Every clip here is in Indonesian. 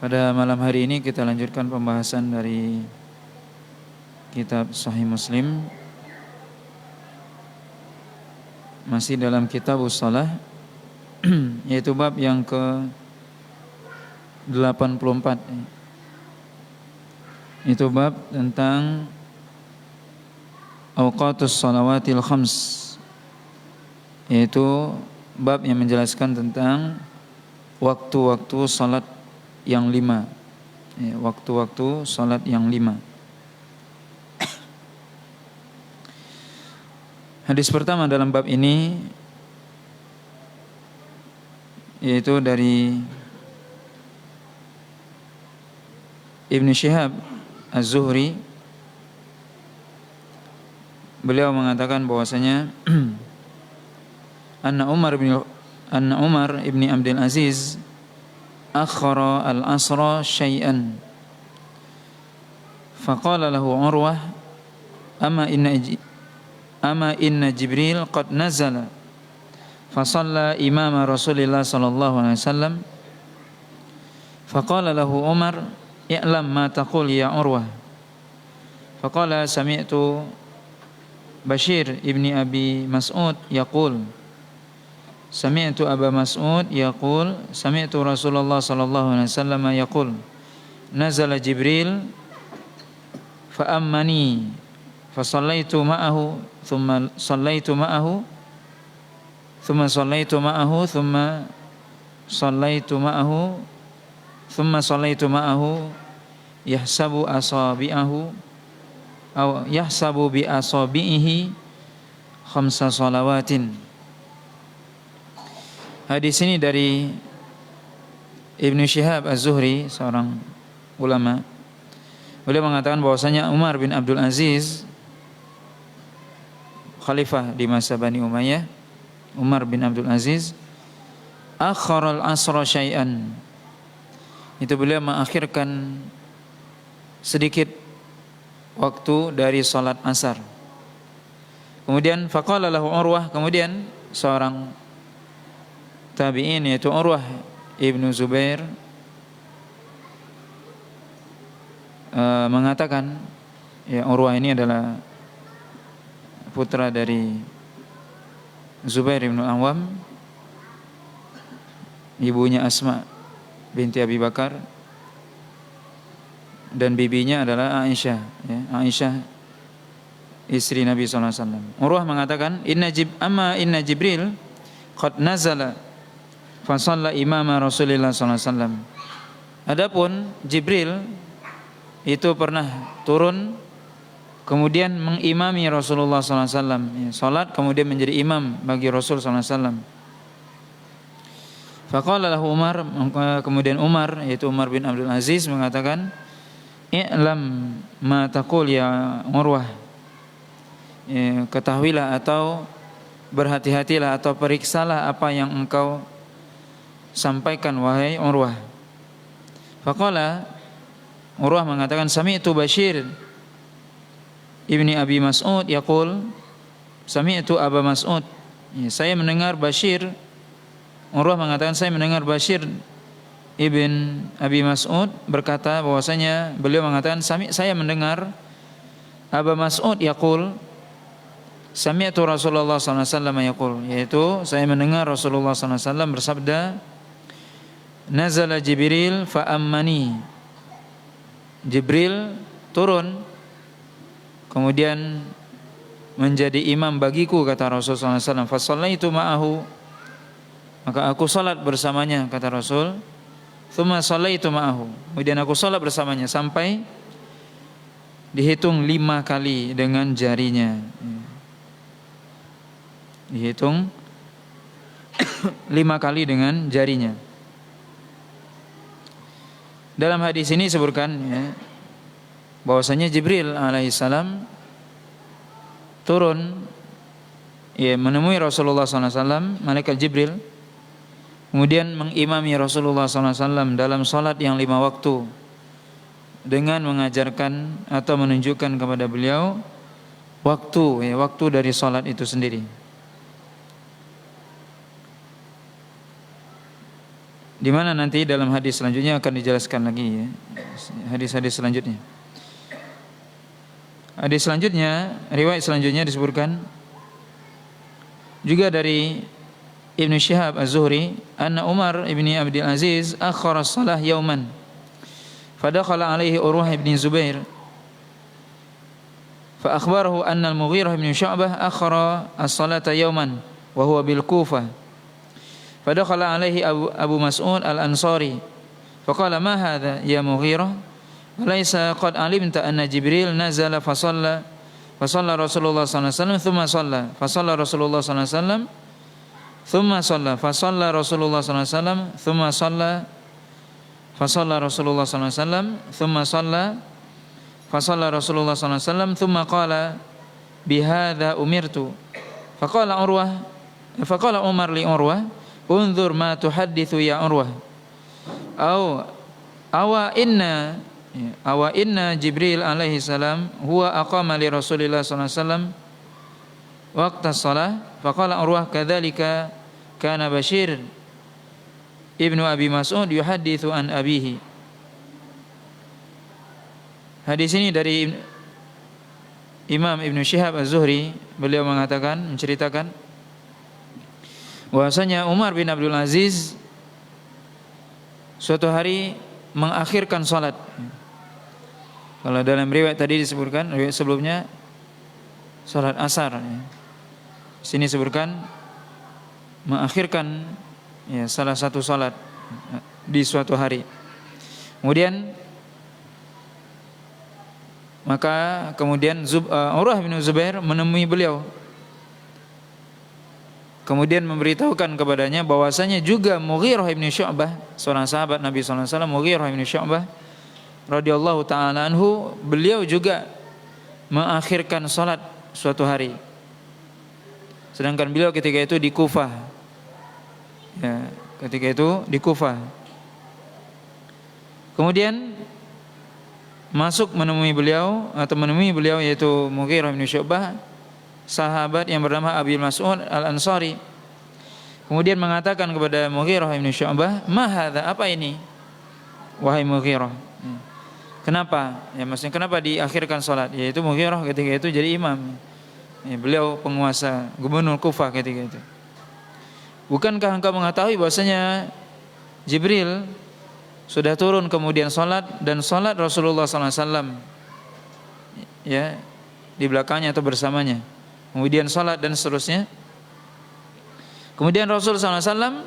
Pada malam hari ini kita lanjutkan pembahasan dari kitab Sahih Muslim, masih dalam Kitabus Shalah, yaitu bab yang ke-84. Itu bab tentang Awqatus Shalawatil Khams, yaitu bab yang menjelaskan tentang waktu-waktu salat yang 5, waktu-waktu salat yang 5. Hadis pertama dalam bab ini yaitu dari Ibn Shihab Az-Zuhri. Beliau mengatakan bahwasanya Anna Umar ibn Abdul Aziz akhara al-asra syai'an faqala lahu Urwah ama inna Jibril qad nazala fasalla imama Rasulillah sallallahu alaihi wasallam faqala lahu Umar i'lam ma taqul ya Urwah faqala sami'tu Bashir ibni Abi Mas'ud yaqul sami'tu Aba Mas'ud yaqul sami'tu Rasulullah sallallahu alaihi wasallam yaqul nazala Jibril fa ammani fa sallaitu ma'ahu thumma sallaitu ma'ahu thumma sallaitu ma'ahu thumma sallaitu ma'ahu thumma sallaitu ma'ahu yahsabu asabi'ahu aw yahsabu bi asabi'ihi khamsa salawatin. Hadis ini dari Ibn Shihab Az-Zuhri, seorang ulama. Beliau mengatakan bahwasanya Umar bin Abdul Aziz, khalifah di masa Bani Umayyah, Umar bin Abdul Aziz, akharal asra syai'an. Itu beliau mengakhirkan sedikit waktu dari salat asar. Kemudian faqala lahu Urwah, kemudian seorang tabi'in yaitu Urwah ibnu Zubair mengatakan, ya, Urwah ini adalah putra dari Zubair ibnu Awam, ibunya Asma binti Abi Bakar, dan bibinya adalah Aisyah, ya, Aisyah istri Nabi SAW. Urwah mengatakan inna Jibril qad nazala fa shalla imama Rasulillah SAW. Adapun Jibril itu pernah turun kemudian mengimami Rasulullah SAW, ya, salat kemudian menjadi imam bagi Rasul SAW. Faqala lahu Umar, kemudian Umar yaitu Umar bin Abdul Aziz mengatakan i'lam ma taqul ya Urwah, ya, ketahuilah atau berhati-hatilah atau periksalah apa yang engkau sampaikan wahai Urwah. Faqala, Urwah mengatakan sami'tu Bashir ibni Abi Mas'ud yaqul sami'tu Aba Mas'ud, ya, saya mendengar Bashir. Urwah mengatakan saya mendengar Bashir ibn Abi Mas'ud berkata bahwasanya beliau mengatakan saya mendengar Aba Mas'ud yaqul sami'tu Rasulullah sallallahu alaihi wasallam yaqul, yaitu saya mendengar Rasulullah sallallahu alaihi wasallam bersabda nazala Jibril fa ammani, Jibril turun kemudian menjadi imam bagiku, kata Rasulullah sallallahu alaihi wasallam, fa shallaitu ma'ahu, maka aku salat bersamanya, kata Rasul, thumma shallaitu ma'ahu, kemudian aku salat bersamanya sampai dihitung 5 kali dengan jarinya, dihitung 5 kali dengan jarinya. Dalam hadis ini disebutkan, ya, bahwasanya Jibril alaihissalam turun, ya, menemui Rasulullah SAW, malaikat Jibril, kemudian mengimami Rasulullah SAW dalam salat yang 5 waktu dengan mengajarkan atau menunjukkan kepada beliau waktu, ya, waktu dari salat itu sendiri. di mana nanti dalam hadis selanjutnya akan dijelaskan lagi ya, hadis-hadis selanjutnya. Hadis selanjutnya, riwayat selanjutnya disebutkan juga dari Ibnu Syihab Az-Zuhri, anna Umar ibni Abdul Aziz akhara as-salah yauman fadakhala alaihi Urwah ibn Zubair fa akhbarahu anna al-Mughirah ibn Syu'bah akhara as-salata yauman wa huwa bil Kufah fadakhala alaihi Abu Mas'ud al-Ansari faqala ma hadha ya Mughirah alaysa qad alimta anna Jibril nazala fa shalla Rasulullah sallallahu alaihi wasallam thumma shalla fa shalla Rasulullah sallallahu alaihi wasallam thumma shalla fa shalla Rasulullah sallallahu alaihi wasallam thumma shalla fa shalla Rasulullah sallallahu alaihi wasallam thumma shalla fa shalla Rasulullah sallallahu alaihi wasallam thumma qala bihadza umirtu faqala Umar li Urwah unzur ma tuhaddithu ya Urwah awa inna Jibril alaihi salam huwa aqama li Rasulillah sallallahu alaihi wasallam waqta shalah faqala Urwah kadzalika kana Bashir ibnu Abi Mas'ud yuhadditsu an abihi. Hadis ini dari Imam Ibnu Syihab Az-Zuhri, beliau menceritakan bahwasanya Umar bin Abdul Aziz suatu hari mengakhirkan salat. Kalau dalam riwayat tadi disebutkan, riwayat sebelumnya salat asar. Di sini disebutkan mengakhirkan ya, salah satu salat di suatu hari. Kemudian Urwah bin Zubair menemui beliau. Kemudian memberitahukan kepadanya bahwasanya juga Mughirah bin Syu'bah, seorang sahabat Nabi sallallahu alaihi wasallam, Mughirah bin Syu'bah radhiyallahu taala anhu, beliau juga mengakhirkan salat suatu hari. Sedangkan beliau ketika itu di Kufah. Ya, ketika itu di Kufah. Kemudian menemui beliau yaitu Mughirah bin Syu'bah, sahabat yang bernama Abi Mas'ud al-Ansari. Kemudian mengatakan kepada Mughirah bin Syu'bah, "Ma hadza? Apa ini? Wahai Mughirah." Kenapa? Ya, maksudnya kenapa diakhirkan salat? Yaitu Mughirah ketika itu jadi imam. Ya, beliau penguasa, gubernur Kufah ketika itu. Bukankah engkau mengetahui bahwasanya Jibril sudah turun kemudian salat dan salat Rasulullah SAW ya di belakangnya atau bersamanya, kemudian salat dan seterusnya. Kemudian Rasulullah SAW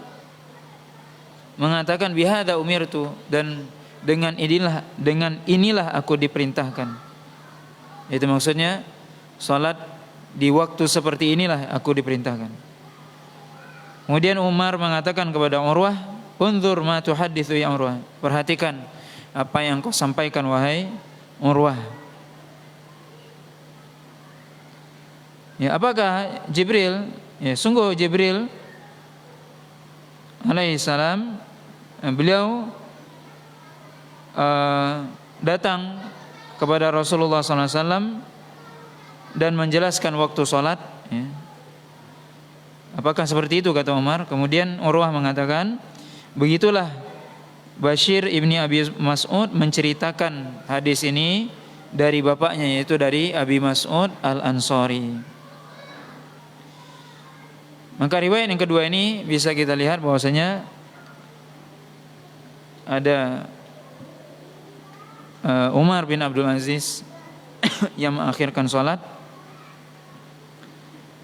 mengatakan bihadza umirtu, dan dengan inilah aku diperintahkan. Itu maksudnya salat di waktu seperti inilah aku diperintahkan. Kemudian Umar mengatakan kepada Urwah, unzur ma tuhadditsu ya Urwah, perhatikan apa yang kau sampaikan wahai Urwah. Ya, apakah Jibril? Ya, sungguh Jibril alaihi salam beliau datang kepada Rasulullah SAW dan menjelaskan waktu salat. Ya. Apakah seperti itu, kata Umar? Kemudian Urwah mengatakan, begitulah Bashir ibni Abi Mas'ud menceritakan hadis ini dari bapaknya, yaitu dari Abi Mas'ud al-Ansari. Maka riwayat yang kedua ini bisa kita lihat bahwasanya ada Umar bin Abdul Aziz yang mengakhirkan salat.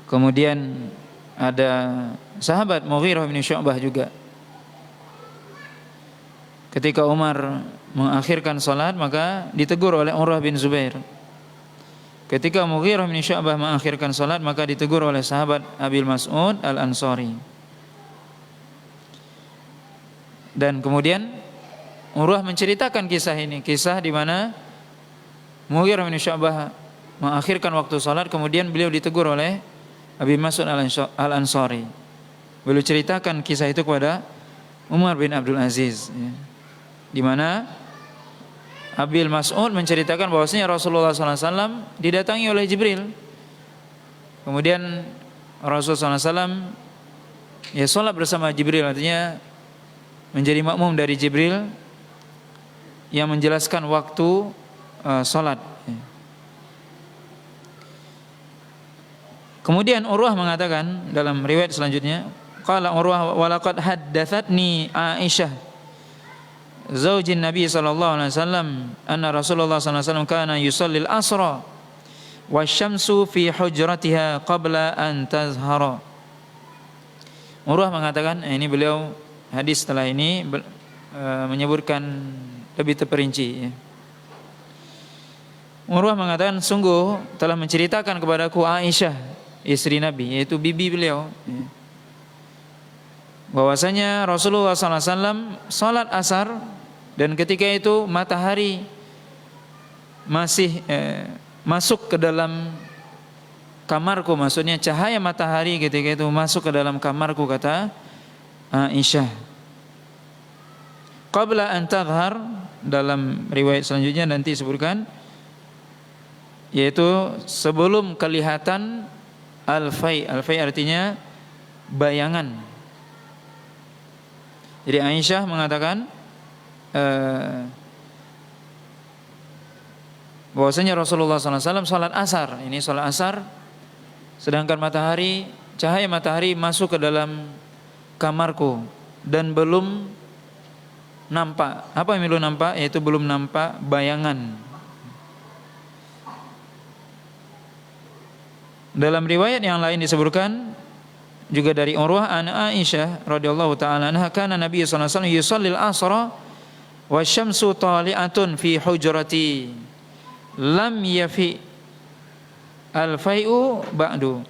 Kemudian ada sahabat Mughirah bin Syu'bah juga. Ketika Umar mengakhirkan salat, maka ditegur oleh Urwah bin Zubair. Ketika Mughirah bin Syu'bah mengakhirkan salat, maka ditegur oleh sahabat Abi Mas'ud al-Ansari. Dan kemudian Urwah menceritakan kisah ini, kisah di mana Mughirah bin Syu'bah mengakhirkan waktu salat, kemudian beliau ditegur oleh Abi Mas'ud al-Ansari. Beliau ceritakan kisah itu kepada Umar bin Abdul Aziz, ya. Di mana Abi Mas'ud menceritakan bahwasanya Rasulullah SAW didatangi oleh Jibril. Kemudian Rasulullah SAW ya salat bersama Jibril, artinya menjadi makmum dari Jibril yang menjelaskan waktu salat. Kemudian Urwah mengatakan dalam riwayat selanjutnya, qala Urwah wa laqad haddatsatni Aisyah zaujin Nabi sallallahu alaihi wasallam anna Rasulullah sallallahu alaihi wasallam kana yusalli al-asra wasyamsu fi hujratiha qabla an tazhara. Urwah mengatakan, ini beliau hadis setelah ini menyebutkan lebih terperinci ya. Urwah mengatakan, sungguh telah menceritakan kepadaku Aisyah istri Nabi, yaitu bibi beliau ya, bahwasanya Rasulullah SAW salat asar dan ketika itu matahari masih masuk ke dalam kamarku, maksudnya cahaya matahari ketika itu masuk ke dalam kamarku, kata Aisyah. Qabla an tadhhar, dalam riwayat selanjutnya nanti disebutkan, yaitu sebelum kelihatan al-fai. Al-fai artinya bayangan. Jadi Aisyah mengatakan bahwasanya Rasulullah SAW salat asar. Ini salat asar, sedangkan matahari, cahaya matahari masuk ke dalam kamarku dan belum nampak. Apa yang belum nampak? Yaitu belum nampak bayangan. Dalam riwayat yang lain disebutkan juga dari Urwah an Aisyah radhiyallahu taala anha, kana Nabi sallallahu alaihi wasallam yusallil asra wasyamsu tali'atun fi hujrati lam yafi al-fai'u ba'du.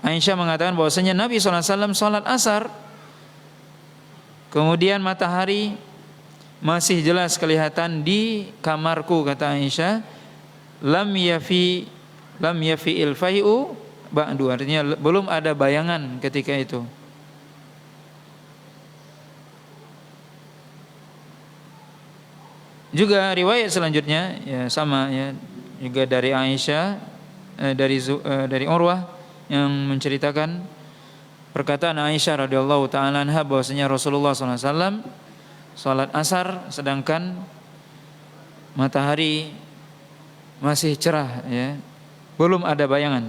Aisyah mengatakan bahwasanya Nabi sallallahu alaihi wasallam salat asar, kemudian matahari masih jelas kelihatan di kamarku, kata Aisyah. Lam yafi il-fai'u ba'du, artinya belum ada bayangan ketika itu. Juga riwayat selanjutnya ya sama ya, juga dari Aisyah, dari Urwah yang menceritakan perkataan Aisyah radhiyallahu taala anha bahwasanya Rasulullah sallallahu alaihi wasallam salat asar sedangkan matahari masih cerah ya, belum ada bayangan.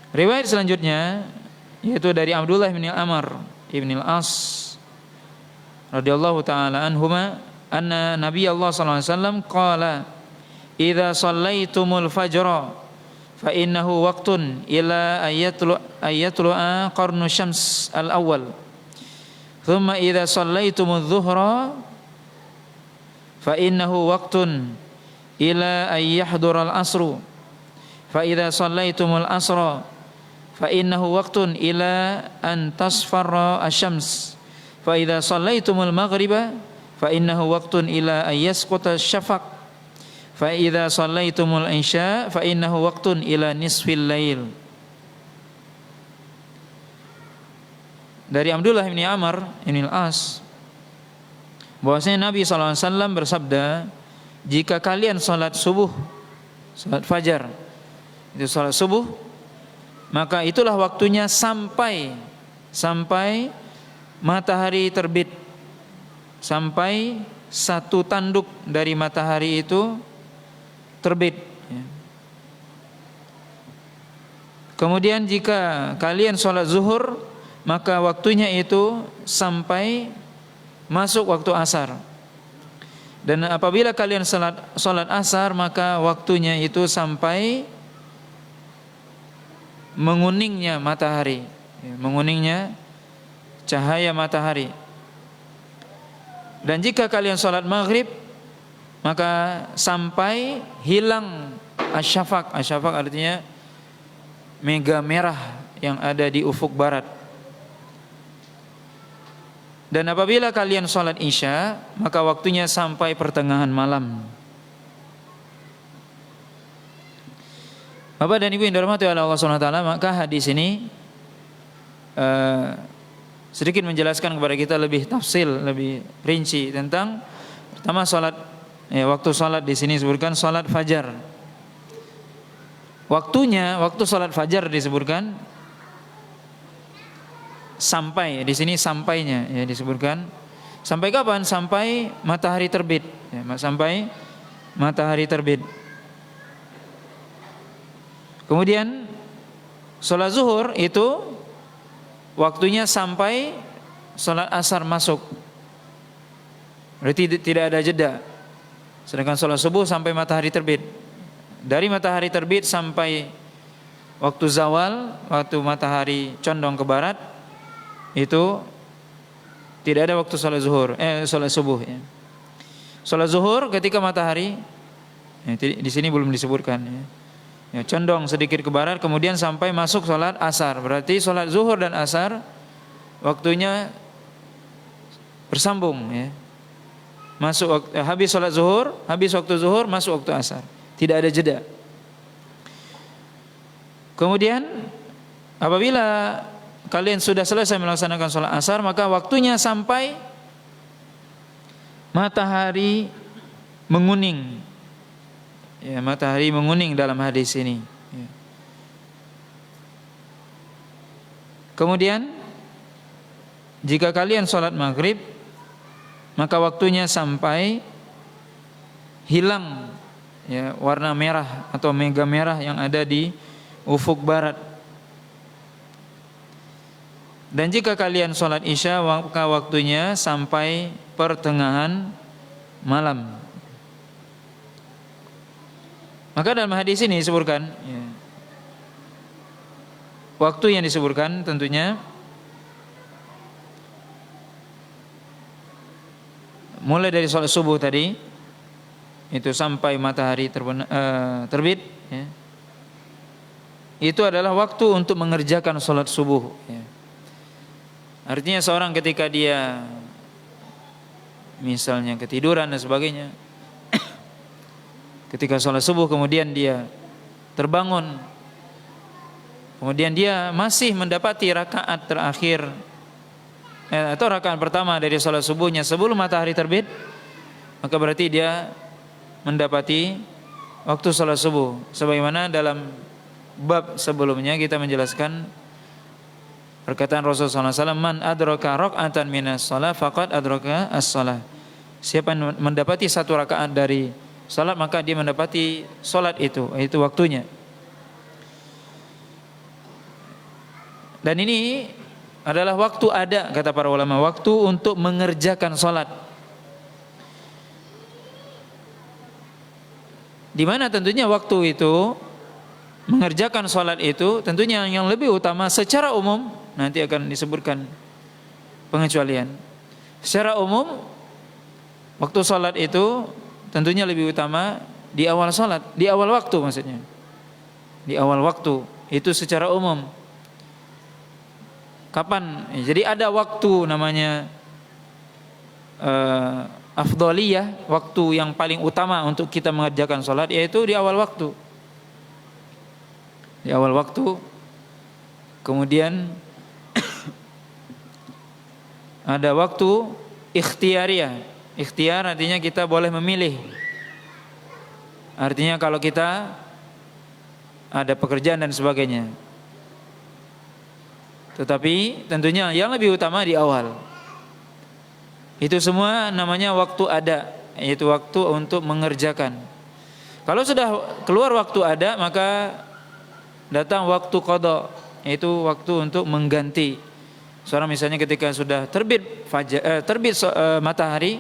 Riwayat selanjutnya yaitu dari Abdullah bin Amr ibn al-As radhiyallahu taala anhuma anna Nabi Allah sallallahu alaihi wasallam qala idza shallaitumul fajra fa innahu waqtun ila ayatlu'a qarnu syams al-awwal thumma idza shallaitumudz zuhra fa innahu waqtun ila ayyahdural asru fa idza shallaitumul asra fa innahu waqtun ila an tasfarra asy-syams fa idza shallaitumul maghriba fa innahu waqtun ila ayyasquta syafaq fa idza shallaitumul isya fa innahu waqtun ila nisfil lail. Dari Abdullah bin Amr bin al-As bahwasanya Nabi sallallahu alaihi wasallam bersabda, jika kalian salat subuh, salat fajar, itu salat subuh, maka itulah waktunya sampai matahari terbit, sampai satu tanduk dari matahari itu terbit. Kemudian jika kalian sholat zuhur, maka waktunya itu sampai masuk waktu asar. Dan apabila kalian sholat asar, maka waktunya itu sampai menguningnya matahari, menguningnya cahaya matahari. Dan jika kalian sholat maghrib, maka sampai hilang asyafaq. Asyafaq artinya mega merah yang ada di ufuk barat. Dan apabila kalian sholat isya, maka waktunya sampai pertengahan malam. Bapak dan Ibu yang dirahmati oleh Allah SWT, maka hadis ini sedikit menjelaskan kepada kita lebih tafsil, lebih rinci tentang pertama sholat, waktu sholat di sini disebutkan sholat fajar. Waktunya, waktu sholat fajar disebutkan sampai, di sini sampainya ya disebutkan. Sampai kapan? Sampai matahari terbit. Ya, sampai matahari terbit. Kemudian sholat zuhur itu waktunya sampai sholat asar masuk. Berarti tidak ada jeda. Sedangkan sholat subuh sampai matahari terbit. Dari matahari terbit sampai waktu zawal, waktu matahari condong ke barat, itu tidak ada waktu sholat zuhur, sholat subuh. Ya. Sholat zuhur ketika matahari, ya, di sini belum disebutkan. Ya. Ya, condong sedikit ke barat, kemudian sampai masuk sholat asar. Berarti sholat zuhur dan asar waktunya bersambung. Ya. Masuk habis sholat zuhur, habis waktu zuhur, masuk waktu asar. Tidak ada jeda. Kemudian apabila kalian sudah selesai melaksanakan sholat asar, maka waktunya sampai matahari menguning. Ya, matahari menguning dalam hadis ini. Ya. Kemudian jika kalian sholat maghrib, maka waktunya sampai hilang ya, warna merah atau mega merah yang ada di ufuk barat. Dan jika kalian sholat isya, maka waktunya sampai pertengahan malam. Maka dalam hadis ini disebutkan ya, waktu yang disebutkan tentunya mulai dari sholat subuh tadi itu sampai matahari terbit ya. Itu adalah waktu untuk mengerjakan sholat subuh ya. Artinya seorang ketika dia misalnya ketiduran dan sebagainya, ketika sholat subuh kemudian dia terbangun, kemudian dia masih mendapati rakaat terakhir atau rakaat pertama dari sholat subuhnya sebelum matahari terbit, maka berarti dia mendapati waktu sholat subuh. Sebagaimana dalam bab sebelumnya kita menjelaskan perkataan Rasulullah SAW, man adraka rak'atan minas shalah faqad adraka as-shalah. Siapa yang mendapati satu rakaat dari salat, maka dia mendapati salat itu waktunya. Dan ini adalah waktu ada, kata para ulama, waktu untuk mengerjakan salat. Di mana tentunya waktu itu mengerjakan salat itu tentunya yang lebih utama secara umum, nanti akan disebutkan pengecualian. Secara umum waktu salat itu tentunya lebih utama di awal salat, di awal waktu maksudnya. Di awal waktu itu secara umum. Kapan? Jadi ada waktu namanya afdhaliyah, waktu yang paling utama untuk kita mengerjakan salat, yaitu di awal waktu. Di awal waktu. Kemudian ada waktu ikhtiyariyah. Ikhtiar artinya kita boleh memilih. Artinya kalau kita ada pekerjaan dan sebagainya. Tetapi tentunya yang lebih utama di awal. Itu semua namanya waktu ada, yaitu waktu untuk mengerjakan. Kalau sudah keluar waktu ada, maka datang waktu qada, yaitu waktu untuk mengganti. Seorang misalnya ketika sudah terbit matahari,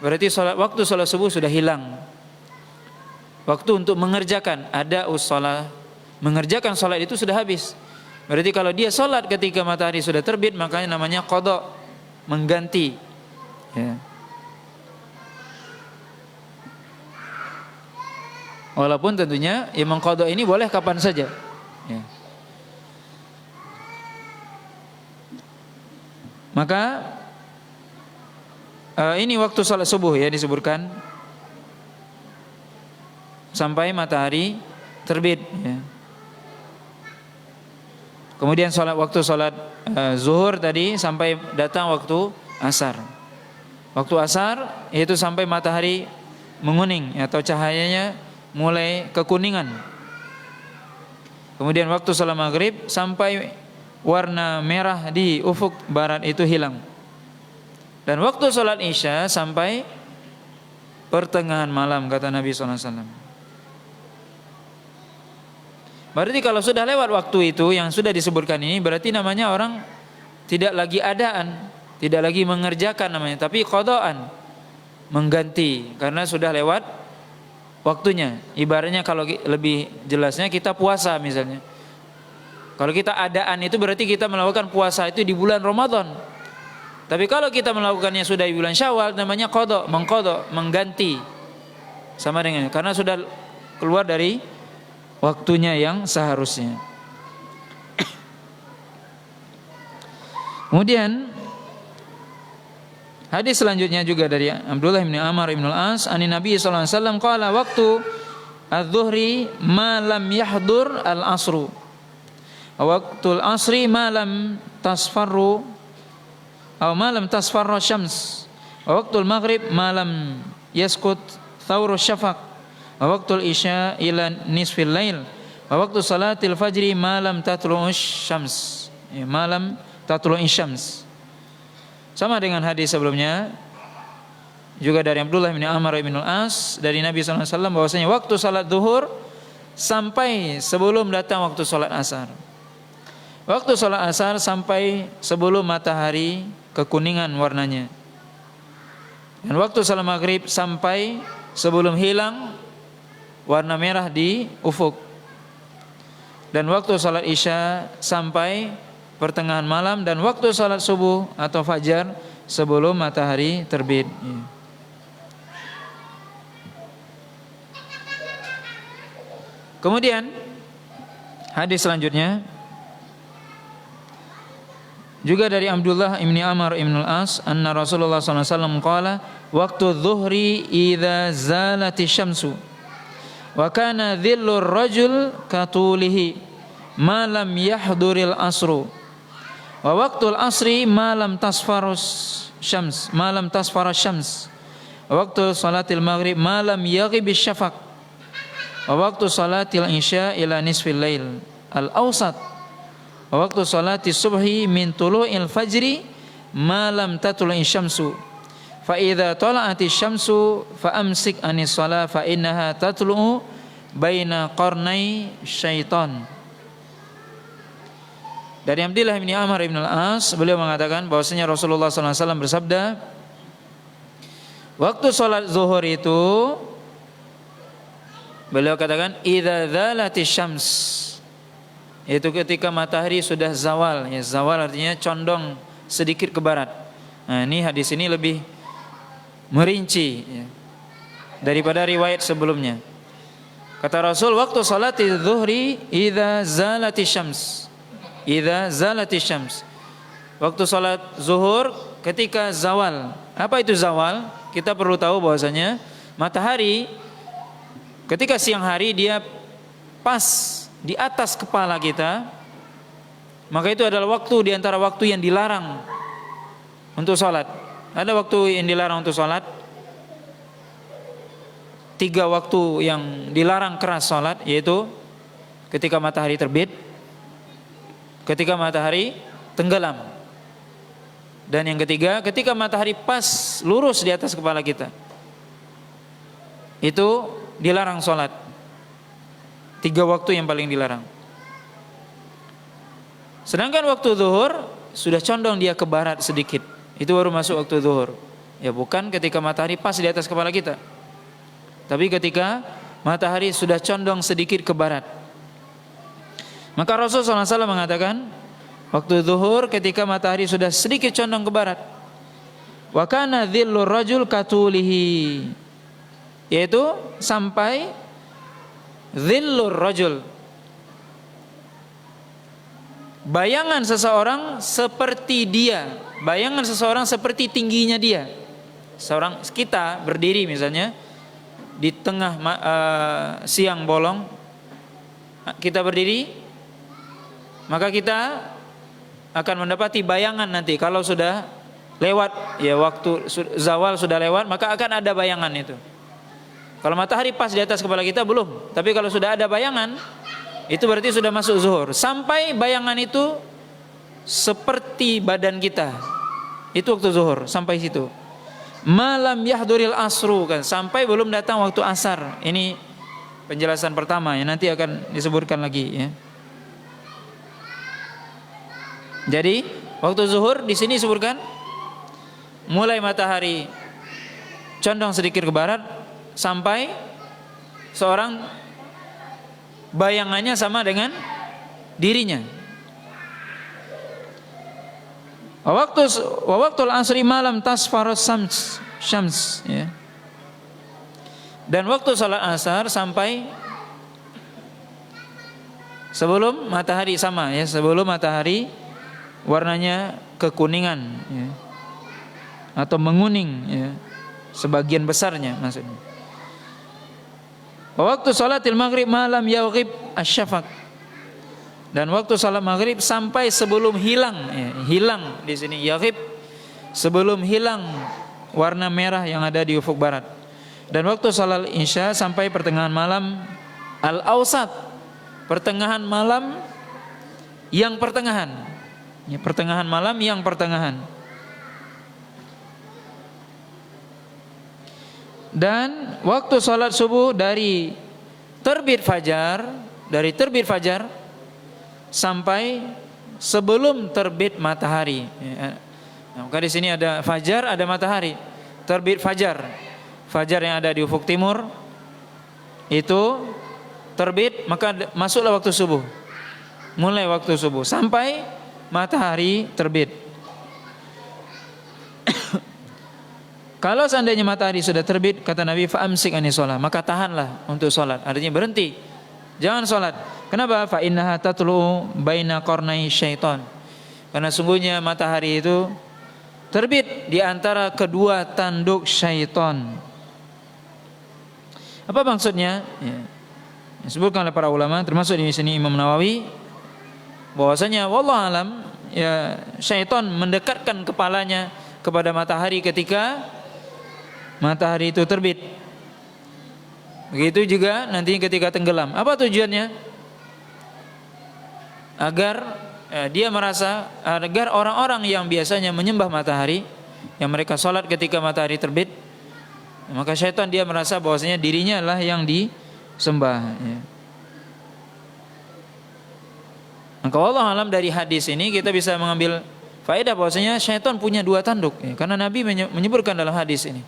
berarti waktu sholat subuh sudah hilang. Waktu untuk mengerjakan ada ussalah, mengerjakan sholat itu sudah habis. Berarti kalau dia sholat ketika matahari sudah terbit, makanya namanya qada, mengganti. Ya. Walaupun tentunya yang mengqada ini boleh kapan saja. Ya. Maka ini waktu sholat subuh ya disebutkan sampai matahari terbit. Ya. Kemudian waktu sholat zuhur tadi sampai datang waktu asar. Waktu asar yaitu sampai matahari menguning atau cahayanya mulai kekuningan. Kemudian waktu sholat maghrib sampai warna merah di ufuk barat itu hilang. Dan waktu sholat isya sampai pertengahan malam, kata Nabi SAW. Berarti kalau sudah lewat waktu itu yang sudah disebutkan ini, berarti namanya orang tidak lagi adaan, tidak lagi mengerjakan namanya, tapi qadaan, mengganti, karena sudah lewat waktunya. Ibaratnya kalau lebih jelasnya kita puasa misalnya. Kalau kita adaan itu berarti kita melakukan puasa itu di bulan Ramadan. Tapi kalau kita melakukannya sudah di bulan Syawal, namanya qada, mengqada, mengganti. Sama dengan, karena sudah keluar dari waktunya yang seharusnya. Kemudian hadis selanjutnya juga dari Abdullah bin Amr bin Al-As, ani Nabi sallallahu alaihi wasallam qala waqtu adz-dzuhri ma lam yahdur al-asru. Waqtul asri ma lam tasfarru atau malam tasfarra syams, wa waqtul maghrib malam yaskut thawru syafaq, wa waqtul isya ila nisfil lail, wa waqtu salatil fajri malam tatlu'us syams, malam tatlu'us syams. Sama dengan hadis sebelumnya juga dari Abdullah bin Amr bin Al-As dari Nabi sallallahu alaihi wasallam bahwasanya waktu salat zuhur sampai sebelum datang waktu salat asar. Waktu salat asar sampai sebelum matahari kekuningan warnanya. Dan waktu salat maghrib sampai sebelum hilang warna merah di ufuk. Dan waktu salat isya sampai pertengahan malam, dan waktu salat subuh atau fajar sebelum matahari terbit. Kemudian hadis selanjutnya juga dari Abdullah bin Amr bin Al-As, anna Rasulullah sallallahu alaihi wasallam qala waqtu dhuhri idza zalati syamsu wa kana dhillur rajul katulihi ma lam yahduril asru, wa waqtul asri ma lam tasfarus syams, ma lam tasfara syams, wa waqtu salatil maghrib ma lam yaghibis syafaq, wa waqtu salatil isya ila nisfil lail al-awsat, waktu salati subhi min tulu'il fajri malam tatlu'i syamsu, fa idza tala'ati syamsu fa amsik anis shalah fa innaha tatlu'u baina qarnai syaitan. Dari Abdullah bin Amr bin Al-As, beliau mengatakan bahwasanya Rasulullah sallallahu alaihi wasallam bersabda, waktu salat zuhur itu beliau katakan idza dzalati syams, yaitu ketika matahari sudah zawal. Ya, zawal artinya condong sedikit ke barat. Nah, ini hadis ini lebih merinci ya, daripada riwayat sebelumnya. Kata Rasul, waktu salati zuhri idza zalati syams, idza zalati syams, waktu salat zuhur ketika zawal. Apa itu zawal? Kita perlu tahu bahwasanya matahari ketika siang hari dia pas di atas kepala kita, maka itu adalah waktu di antara waktu yang dilarang untuk sholat. Ada waktu yang dilarang untuk sholat, 3 waktu yang dilarang keras sholat, yaitu ketika matahari terbit, ketika matahari tenggelam, dan yang ketiga ketika matahari pas lurus di atas kepala kita. Itu dilarang sholat. 3 waktu yang paling dilarang. Sedangkan waktu zuhur sudah condong dia ke barat sedikit, itu baru masuk waktu zuhur. Ya, bukan ketika matahari pas di atas kepala kita, tapi ketika matahari sudah condong sedikit ke barat. Maka Rasulullah SAW mengatakan waktu zuhur ketika matahari sudah sedikit condong ke barat, wa kana dhillur rajul katulihi, yaitu sampai dhillur rajul, bayangan seseorang seperti dia, bayangan seseorang seperti tingginya dia. Seorang kita berdiri misalnya di tengah siang bolong, kita berdiri, maka kita akan mendapati bayangan nanti kalau sudah lewat ya waktu zawal sudah lewat, maka akan ada bayangan itu. Kalau matahari pas di atas kepala kita belum, tapi kalau sudah ada bayangan, itu berarti sudah masuk zuhur. Sampai bayangan itu seperti badan kita. Itu waktu zuhur, sampai situ. Malam yahduril asru, kan, sampai belum datang waktu asar. Ini penjelasan pertama ya, nanti akan disebutkan lagi ya. Jadi waktu zuhur di sini disebutkan mulai matahari condong sedikit ke barat sampai seorang bayangannya sama dengan dirinya. Waktu asri malam tasfarus syams ya. Dan waktu salat asar sampai sebelum matahari sama ya, sebelum matahari warnanya kekuningan ya, atau menguning ya, sebagian besarnya maksudnya. Waktu salatil maghrib malam yaghib asyafaq. Dan waktu salat maghrib sampai sebelum hilang ya, hilang di sini yaghib, sebelum hilang warna merah yang ada di ufuk barat. Dan waktu salat isya sampai pertengahan malam al-awsat, pertengahan malam yang pertengahan ya, pertengahan malam yang pertengahan. Dan waktu salat subuh dari terbit fajar sampai sebelum terbit matahari. Nah, maka di sini ada fajar, ada matahari. Terbit fajar, fajar yang ada di ufuk timur itu terbit, maka masuklah waktu subuh. Mulai waktu subuh sampai matahari terbit. Kalau seandainya matahari sudah terbit, kata Nabi, fa'amsik anis sholat, maka tahanlah untuk sholat. Artinya berhenti, jangan sholat. Kenapa? Fa innaha tatlu baina qarnai syaitan. Karena sungguhnya matahari itu terbit di antara kedua tanduk syaitan. Apa maksudnya? Ya. Disebutkan oleh para ulama, termasuk di sini Imam Nawawi, bahwasanya wallahu alam ya, syaitan mendekatkan kepalanya kepada matahari ketika matahari itu terbit. Begitu juga nanti ketika tenggelam. Apa tujuannya? Agar dia merasa, agar orang-orang yang biasanya menyembah matahari, yang mereka sholat ketika matahari terbit, maka syaitan dia merasa bahwasanya dirinya lah yang disembah ya. Maka wallahu alam dari hadis ini kita bisa mengambil faedah bahwasanya syaitan punya dua tanduk ya. Karena Nabi menyebutkan dalam hadis ini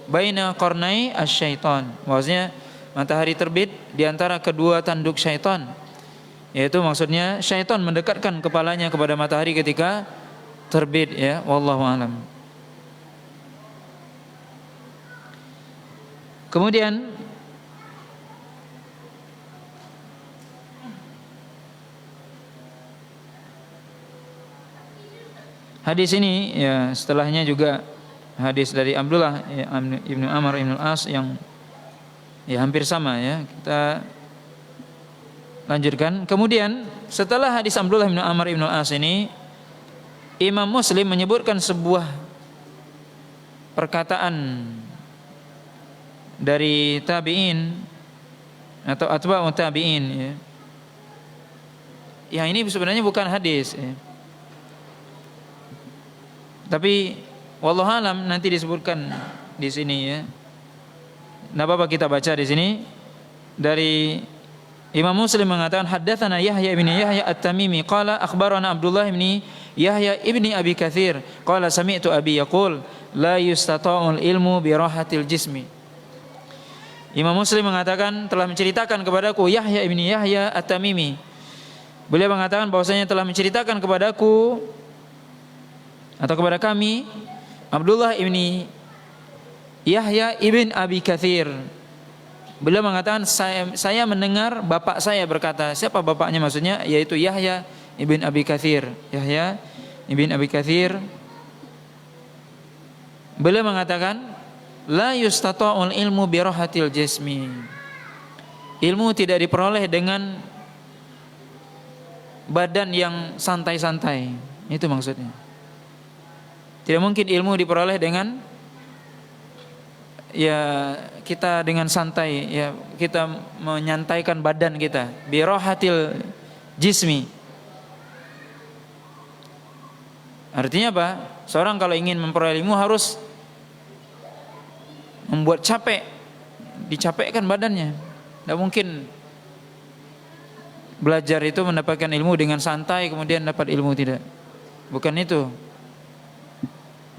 baina qarnai asyaitan, bahwasanya matahari terbit di antara kedua tanduk syaitan. Yaitu maksudnya syaitan mendekatkan kepalanya kepada matahari ketika terbit ya, wallahu alam. Kemudian hadis ini ya, setelahnya juga hadis dari Abdullah ya, Ibnu Amr Ibnu As yang ya hampir sama ya. Kita lanjutkan. Kemudian setelah hadis Abdullah bin Amr bin Al-As ini, Imam Muslim menyebutkan sebuah perkataan dari tabi'in atau atba'ut tabi'in ya. Yang ini sebenarnya bukan hadis ya. Tapi wallahu alam nanti disebutkan di sini ya. Nah, Bapak kita baca di sini dari Imam Muslim mengatakan haddatsana Yahya bin Yahya At-Tamimi qala akhbarana Abdullah bin Yahya ibni Abi Katsir qala sami'tu abi yaqul la yustata'ul ilmu bi rahatil jismi. Imam Muslim mengatakan telah menceritakan kepadaku Yahya bin Yahya At-Tamimi. Beliau mengatakan bahwasanya telah menceritakan kepadaku atau kepada kami Abdullah ibni Yahya ibn Abi Katsir. Beliau mengatakan saya mendengar bapak saya berkata. Siapa bapaknya maksudnya? Yaitu Yahya ibn Abi Katsir. Yahya ibn Abi Katsir. Beliau mengatakan la yustata'ul ilmu bi rahatil jismi. Ilmu tidak diperoleh dengan badan yang santai-santai. Itu maksudnya. Tidak mungkin ilmu diperoleh dengan ya kita dengan santai ya, kita menyantaikan badan kita, bi rahatil jismi. Artinya apa? Seorang kalau ingin memperoleh ilmu harus membuat capek, dicapekkan badannya. Tidak mungkin belajar itu mendapatkan ilmu dengan santai kemudian dapat ilmu, tidak. Bukan itu.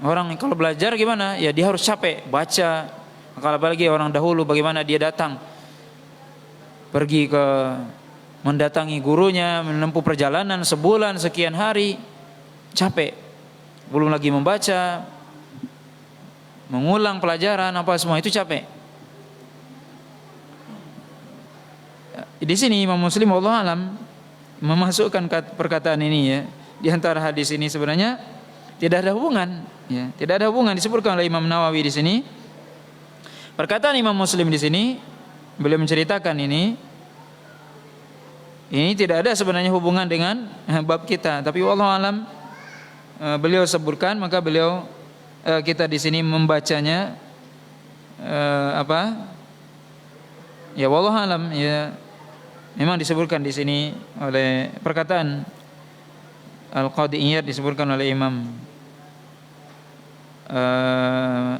Orang kalau belajar gimana? Ya dia harus capek, baca. Kalau apalagi orang dahulu bagaimana dia datang, pergi ke mendatangi gurunya, menempuh perjalanan sebulan sekian hari, capek. Belum lagi membaca, mengulang pelajaran apa semua itu capek. Di sini Imam Muslim wallahu alam memasukkan perkataan ini ya. Di antara hadis ini sebenarnya tidak ada hubungan ya, tidak ada hubungan disebutkan oleh Imam Nawawi di sini. Perkataan Imam Muslim di sini beliau menceritakan ini tidak ada sebenarnya hubungan dengan bab kita, tapi wallahu alam beliau sebutkan, maka beliau kita di sini membacanya ya wallahu alam ya, memang disebutkan di sini oleh perkataan Al-Qadi Iyad, disebutkan oleh Imam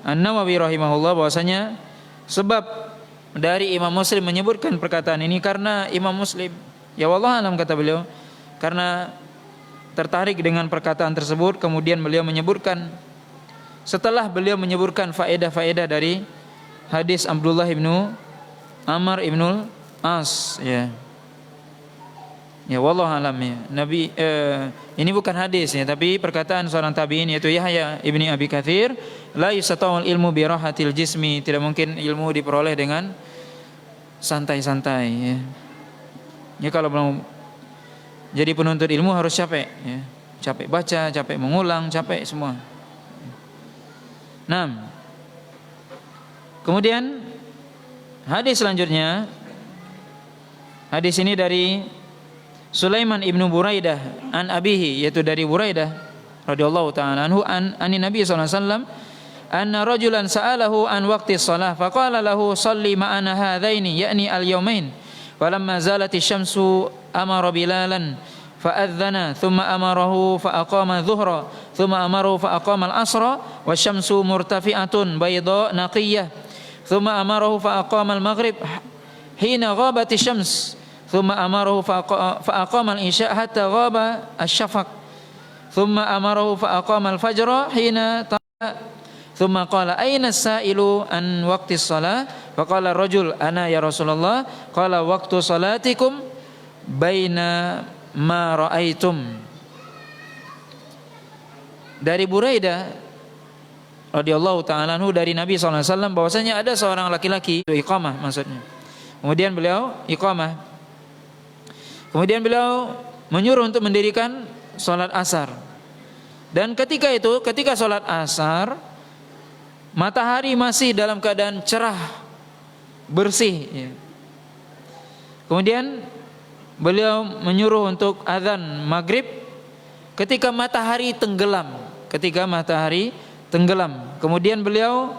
An-Nawawi rahimahullah bahwasanya sebab dari Imam Muslim menyebutkan perkataan ini karena Imam Muslim ya wallahu alam kata beliau karena tertarik dengan perkataan tersebut, kemudian beliau menyebutkan setelah beliau menyebutkan faedah-faedah dari hadis Abdullah ibnu Amr ibnul As ya. Ya wallahu alam ya. Nabi ini bukan hadis ya, tapi perkataan seorang tabi'in yaitu Yahya ibni Abi Katsir, la yusata'ul ilmu bi rahatil jismi, tidak mungkin ilmu diperoleh dengan santai-santai ya. Ya kalau belum jadi penuntut ilmu harus capek ya. Capek baca, capek mengulang, capek semua. Nah, kemudian hadis selanjutnya, hadis ini dari Sulaiman ibnu Buraidah an abihi, yaitu dari Buraidah radhiyallahu taala anhu anin Nabi sallallahu alaihi wasallam anna rajulan sa'alahu an waqti shalah faqala lahu shalli ma'ana hadzaini ya'ni al-yawmain falamma zalati syamsu amara bilalan fa'adzana thumma amarahu fa'aqama dhuhra thumma amarahu fa'aqama al-asra wasyamsu murtafi'atun bayda naqiyah thumma amarahu fa'aqama al-maghrib hina ghabati syams thumma amarahu fa'aqama al-isya hatta ghaba asy-syafaq thumma amarahu fa'aqama al-fajra hina tala thumma qala ayna as-sa'ilu an waqti shalah faqala ar-rajul ana ya Rasulullah qala waqtu salatikum baina ma ra'aitum. Dari Buraidah radhiyallahu ta'ala anhu dari Nabi sallallahu alaihi wasallam bahwasanya ada seorang laki-laki, itu iqamah maksudnya. Kemudian beliau iqamah. Kemudian beliau menyuruh untuk mendirikan sholat asar. Dan ketika sholat asar, matahari masih dalam keadaan cerah, bersih ya. Kemudian beliau menyuruh untuk azan maghrib ketika matahari tenggelam. Kemudian beliau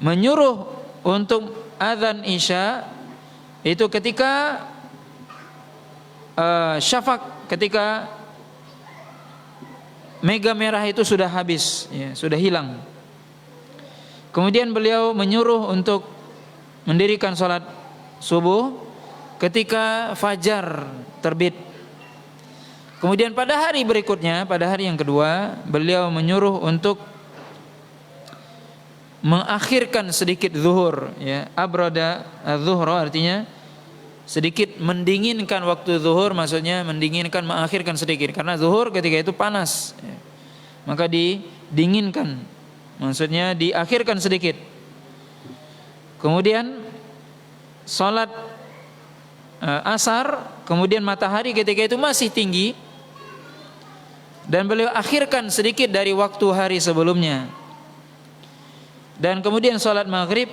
menyuruh untuk azan isya itu ketika syafaq, ketika mega merah itu sudah habis ya, sudah hilang. Kemudian beliau menyuruh untuk mendirikan sholat subuh ketika fajar terbit. Kemudian pada hari berikutnya, pada hari yang kedua, beliau menyuruh untuk mengakhirkan sedikit zuhur ya. Abrada az-zuhra artinya sedikit mendinginkan waktu zuhur, maksudnya mendinginkan, mengakhirkan sedikit, karena zuhur ketika itu panas ya. Maka didinginkan, maksudnya diakhirkan sedikit. Kemudian salat asar, kemudian matahari ketika itu masih tinggi dan beliau akhirkan sedikit dari waktu hari sebelumnya. Dan kemudian salat maghrib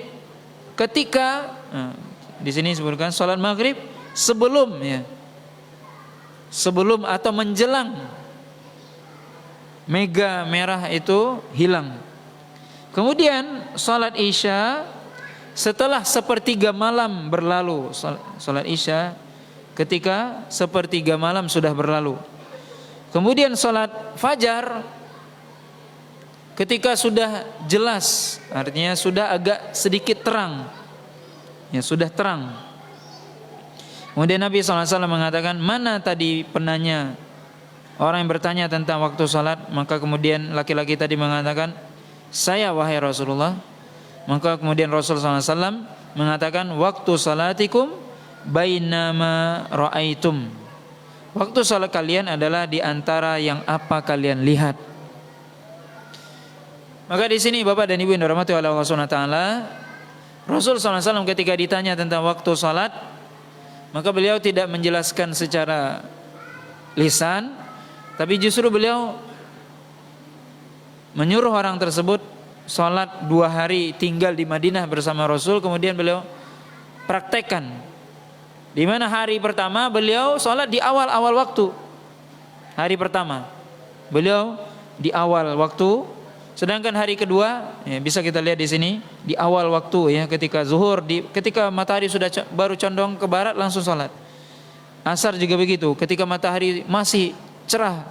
ketika di sini disebutkan salat maghrib sebelum atau menjelang mega merah itu hilang. Kemudian salat isya setelah sepertiga malam berlalu. Salat isya ketika sepertiga malam sudah berlalu. Kemudian salat fajar ketika sudah jelas, artinya sudah agak sedikit terang, ya sudah terang. Kemudian Nabi SAW mengatakan, mana tadi penanya, orang yang bertanya tentang waktu salat? Maka kemudian laki-laki tadi mengatakan, saya wahai Rasulullah. Maka kemudian Rasulullah SAW mengatakan, waktu salatikum bainama ra'aitum. Waktu salat kalian adalah di antara yang apa kalian lihat. Maka di sini Bapak dan Ibu yang dirahmati oleh Allah Subhanahu wa taala, Rasul SAW ketika ditanya tentang waktu salat, maka beliau tidak menjelaskan secara lisan, tapi justru beliau menyuruh orang tersebut salat 2 hari tinggal di Madinah bersama Rasul. Kemudian beliau praktekkan, di mana hari pertama beliau salat di awal-awal waktu. Hari pertama beliau di awal waktu. Sedangkan hari kedua, ya, bisa kita lihat di sini di awal waktu, ya, ketika zuhur, ketika matahari sudah baru condong ke barat langsung salat. Asar juga begitu, ketika matahari masih cerah,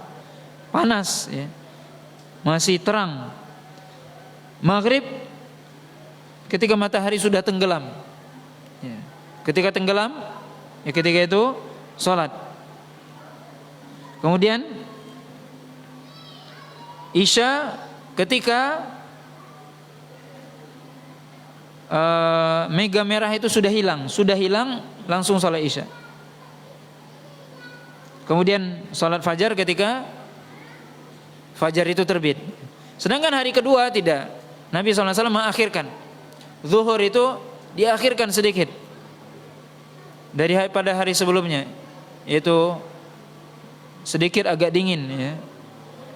panas, ya, masih terang. Maghrib ketika matahari sudah tenggelam, ya. Ketika tenggelam, ya, ketika itu salat. Kemudian Isya ketika mega merah itu sudah hilang langsung salat Isya. Kemudian salat fajar ketika fajar itu terbit. Sedangkan hari kedua tidak. Nabi SAW mengakhirkan. Zuhur itu diakhirkan sedikit pada hari sebelumnya, yaitu sedikit agak dingin, ya.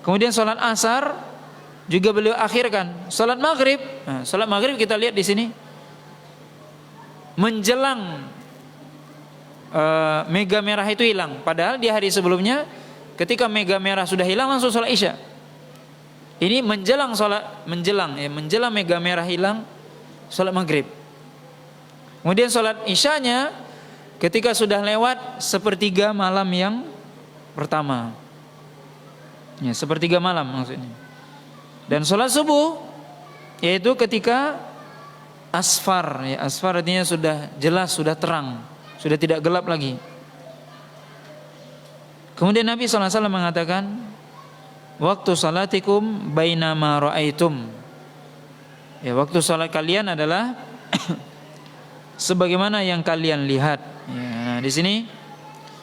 Kemudian salat asar juga beliau akhirkan. Salat maghrib, salat maghrib kita lihat di sini menjelang mega merah itu hilang. Padahal di hari sebelumnya ketika mega merah sudah hilang langsung salat Isya. Ini menjelang mega merah hilang salat maghrib. Kemudian salat Isyanya ketika sudah lewat sepertiga malam yang pertama. Ya, sepertiga malam maksudnya. Dan sholat subuh yaitu ketika asfar, ya, asfar artinya sudah jelas, sudah terang, sudah tidak gelap lagi. Kemudian Nabi SAW mengatakan, waktu salatikum bainama ra'aitum. Ya, waktu salat kalian adalah sebagaimana yang kalian lihat. Ya, nah di sini,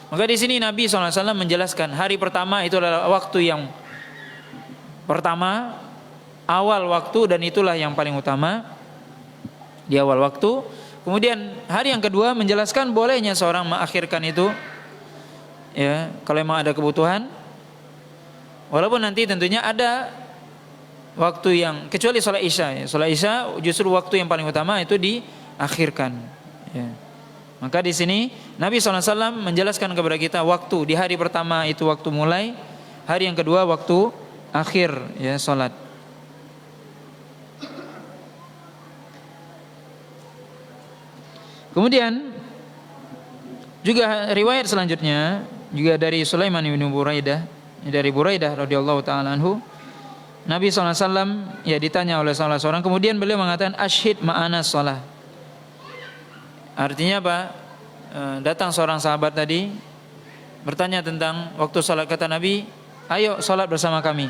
maka di sini Nabi SAW menjelaskan hari pertama itu adalah waktu yang pertama, awal waktu, dan itulah yang paling utama di awal waktu. Kemudian hari yang kedua menjelaskan bolehnya seorang mengakhirkan itu, ya, kalau memang ada kebutuhan. Walaupun nanti tentunya ada waktu yang kecuali sholat Isya, ya. Sholat Isya justru waktu yang paling utama itu diakhirkan, ya. Maka di sini Nabi SAW menjelaskan kepada kita waktu di hari pertama itu waktu mulai, hari yang kedua waktu akhir, ya, sholat. Kemudian juga riwayat selanjutnya juga dari Sulaiman bin Buraidah, dari Buraidah radhiyallahu taala anhu, Nabi SAW ya ditanya oleh salah seorang, kemudian beliau mengatakan asyhid ma'ana shalah. Artinya apa? Datang seorang sahabat tadi bertanya tentang waktu salat, kata Nabi, ayo salat bersama kami.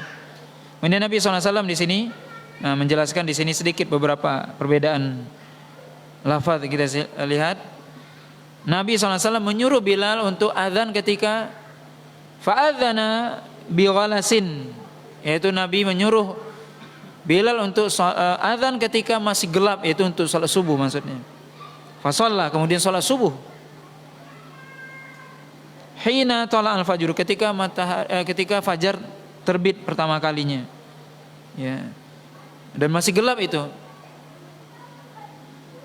Kemudian Nabi SAW di sini menjelaskan di sini sedikit beberapa perbedaan lafaz kita lihat. Nabi SAW menyuruh Bilal untuk azan ketika fa'adzana bighalasin, yaitu Nabi menyuruh Bilal untuk azan ketika masih gelap, yaitu untuk salat subuh maksudnya. Fasalla, kemudian salat subuh. Hina tala al-fajr, ketika fajar terbit pertama kalinya, ya, dan masih gelap itu.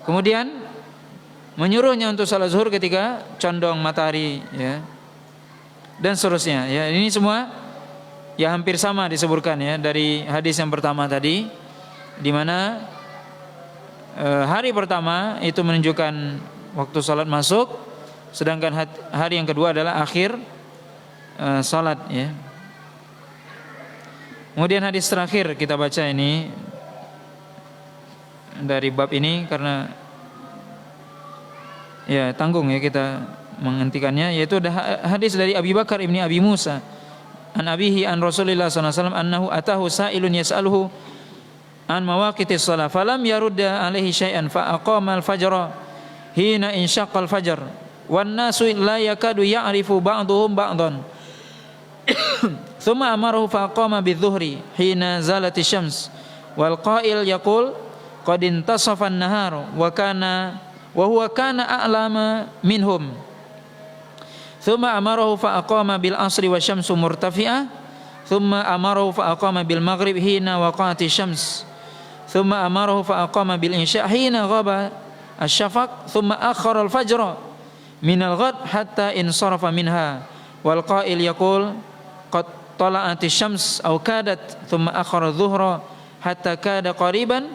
Kemudian menyuruhnya untuk salat zuhur ketika condong matahari, ya, dan seterusnya, ya. Ini semua ya hampir sama disebutkan, ya, dari hadis yang pertama tadi, di mana hari pertama itu menunjukkan waktu salat masuk, sedangkan hari yang kedua adalah akhir salat, ya. Kemudian hadis terakhir kita baca ini dari bab ini karena ya tanggung ya kita menghentikannya, yaitu ada hadis dari Abi Bakar ibni Abi Musa an abihi an Rasulillah sallallahu alaihi wasallam annahu atahu sa'ilun yas'aluhu an mawaqitis shalah falam yarudda alaihi syai'an fa aqama al-fajra hina insyaqqa al-fajr wan nasu la yakadu ya'rifu ba'dhum ba'dhan thumma amarahu fa aqama bidh-dhuhri hina zalati syams wal qa'il yaqul qad intasafa an-nahar wa huwa kana a'lama minhum thumma amarahu fa aqama bil asri wa syamsu murtafi'ah thumma amarahu fa aqama bil maghrib hina waqa'ati syams thumma amarahu fa aqama bil isya hina ghaba asy-syafaq thumma akhkhara al-fajra min al-ghad hatta insarafa minha wal qa'il yaqul qad tala'ati syams aw kadat thumma akhkhara adh-dhuhra hatta kada qariban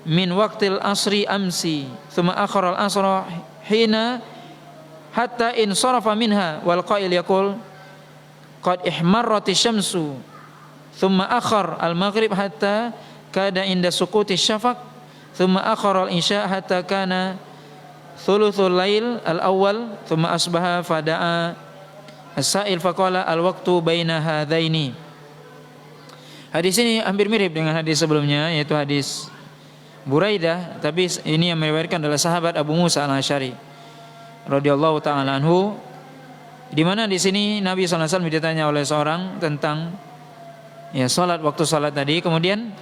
min waqtil asri amsi thumma akhara al-asra hina hatta insarafa minha wal qa'il yaqul qad ihmarrati syamsu thumma akhar al-maghrib hatta kada inda suquti syafaq thumma akhara al-isya hatta kana thuluthul lail al-awwal thumma asbaha fada'a as-sa'il faqala al-waqtu baina hadaini. Hadis ini hampir mirip dengan hadis sebelumnya, yaitu hadis Buraidah, tapi ini yang meriwayatkan adalah sahabat Abu Musa al-Asy'ari radhiyallahu taala anhu, di mana di sini Nabi sallallahu alaihi wasallam ditanya oleh seorang tentang ya salat, waktu salat tadi. Kemudian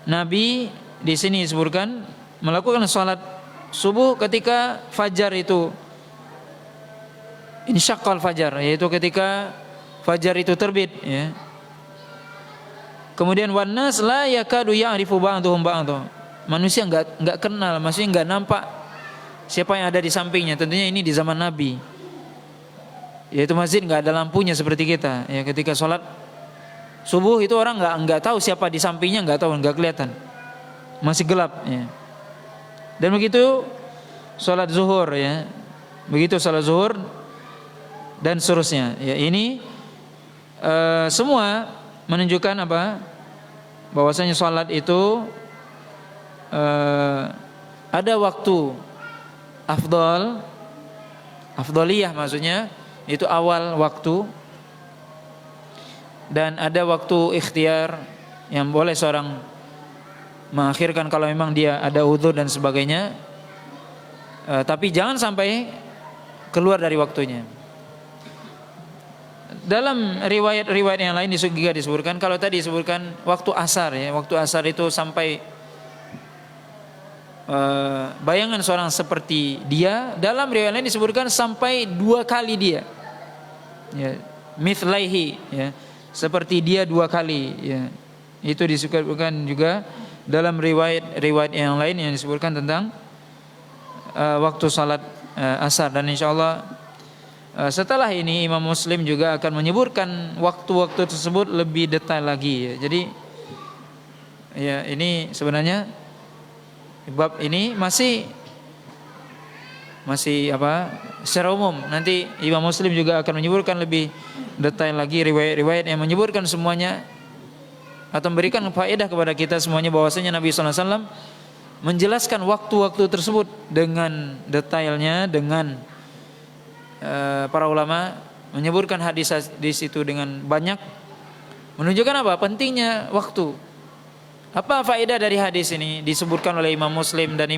Nabi di sini disebutkan melakukan salat subuh ketika fajar itu insyaqqal fajar, yaitu ketika fajar itu terbit ya. Kemudian wan nas la yakadu ya'rifu ba'dhum ba'dha. Manusia enggak kenal, maksudnya enggak nampak siapa yang ada di sampingnya. Tentunya ini di zaman Nabi. Yaitu masjid enggak ada lampunya seperti kita. Ya, ketika sholat subuh itu orang enggak tahu siapa di sampingnya, enggak tahu, enggak kelihatan. Masih gelap ya. Dan begitu sholat zuhur ya. Begitu sholat zuhur dan seterusnya. Ya, ini semua menunjukkan apa? Bahwasanya sholat itu ada waktu afdaliyah, maksudnya itu awal waktu, dan ada waktu ikhtiar yang boleh seorang mengakhirkan kalau memang dia ada uzur dan sebagainya, tapi jangan sampai keluar dari waktunya. Dalam riwayat-riwayat yang lain juga disebutkan, kalau tadi disebutkan waktu asar ya, waktu asar itu sampai bayangan seorang seperti dia. Dalam riwayat lain disebutkan sampai 2 kali dia ya, mithlaihi ya, seperti dia 2 kali ya. Itu disebutkan juga dalam riwayat yang lain yang disebutkan tentang waktu salat asar. Dan insyaallah setelah ini Imam Muslim juga akan menyebutkan waktu-waktu tersebut lebih detail lagi ya. Jadi ya, ini sebenarnya bab ini masih secara umum. Nanti Imam Muslim juga akan menyebutkan lebih detail lagi riwayat-riwayat yang menyebutkan semuanya atau memberikan faedah kepada kita semuanya, bahwasanya Nabi sallallahu alaihi wasallam menjelaskan waktu-waktu tersebut dengan detailnya, dengan para ulama menyebutkan hadis itu dengan banyak, menunjukkan apa? Pentingnya waktu. Apa faedah dari hadis ini? Disebutkan oleh Imam Muslim dan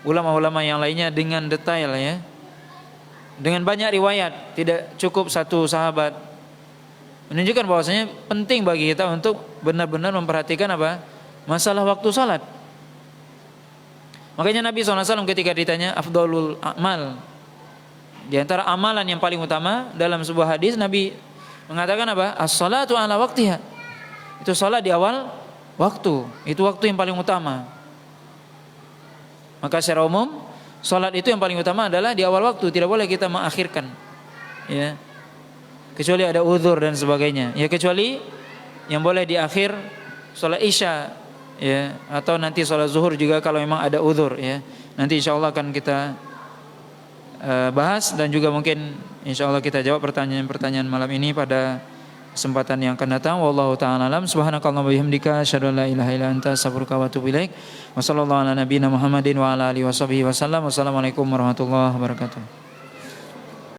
ulama-ulama yang lainnya dengan detail ya, dengan banyak riwayat, tidak cukup satu sahabat. Menunjukkan bahwasanya penting bagi kita untuk benar-benar memperhatikan apa? Masalah waktu salat. Makanya Nabi SAW ketika ditanya afdalul a'mal, di antara amalan yang paling utama, dalam sebuah hadis Nabi mengatakan apa? As-salatu ala waqtiha. Itu salat di awal waktu, itu waktu yang paling utama. Maka secara umum salat itu yang paling utama adalah di awal waktu, tidak boleh kita mengakhirkan ya, kecuali ada uzur dan sebagainya ya, kecuali yang boleh di akhir salat isya ya, atau nanti salat zuhur juga kalau memang ada uzur ya. Nanti insyaallah akan kita bahas, dan juga mungkin insyaallah kita jawab pertanyaan-pertanyaan malam ini pada kesempatan yang akan datang. Wallahu taala alam. Subhanakallahumma wa bihamdika asyhadu an la ilaha illa anta astaghfiruka wa atubu ilaik. Wa sallallahu ala nabiyyina Muhammadin wa ala alihi washabihi wasallam. Wassalamualaikum warahmatullahi wabarakatuh.